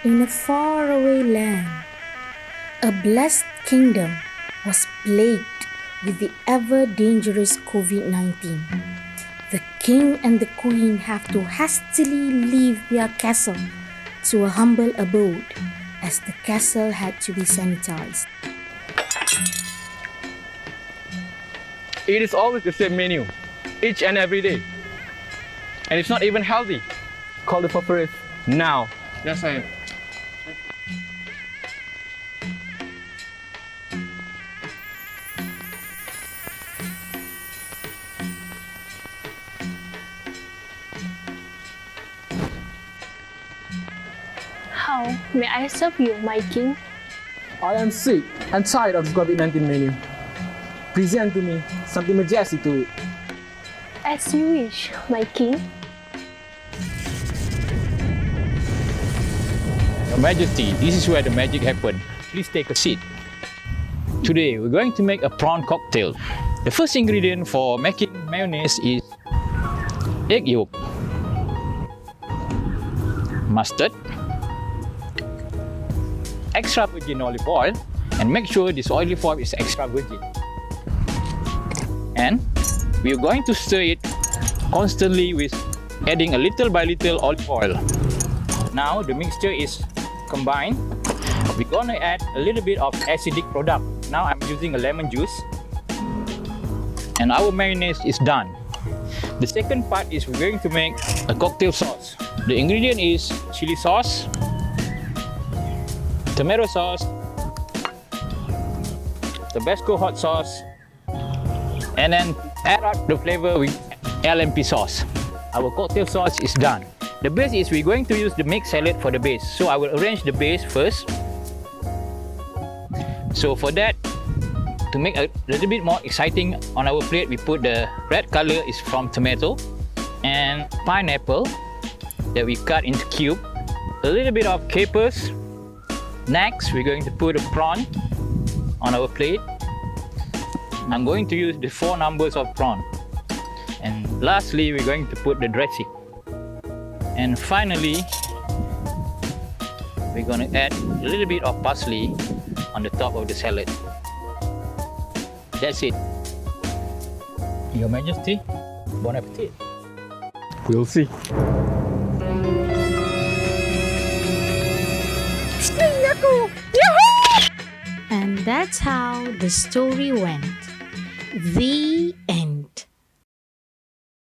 In a faraway land, a blessed kingdom was plagued with the ever-dangerous COVID-19. The king and the queen have to hastily leave their castle to a humble abode, as the castle had to be sanitized. It is always the same menu, each and every day. And it's not even healthy. Call the sorceress now. Yes, I am. How may I serve you, my king? I am sick and tired of this COVID-19 menu. Present to me something majestic to it. As you wish, my king. Your Majesty, this is where the magic happened. Please take a seat. Today, we're going to make a prawn cocktail. The first ingredient for making mayonnaise is egg yolk, mustard, extra virgin olive oil, and make sure this olive oil is extra virgin. And we're going to stir it constantly with adding a little by little olive oil. Now the mixture is combined. We're gonna add a little bit of acidic product. Now I'm using a lemon juice. And our mayonnaise is done. The second part is we're going to make a cocktail sauce. The ingredient is chili sauce, tomato sauce, Tabasco hot sauce, and then add out the flavor with LMP sauce. Our cocktail sauce is done. The base is we're going to use the mixed salad for the base. So I will arrange the base first. So for that, to make a little bit more exciting on our plate, we put the red color is from tomato and pineapple that we cut into cube. A little bit of capers. Next, we're going to put a prawn on our plate. I'm going to use the 4 numbers of prawn. And lastly, we're going to put the dressing. And finally, we're going to add a little bit of parsley on the top of the salad. That's it. Your Majesty, bon appetit. We'll see. And that's how the story went. The end.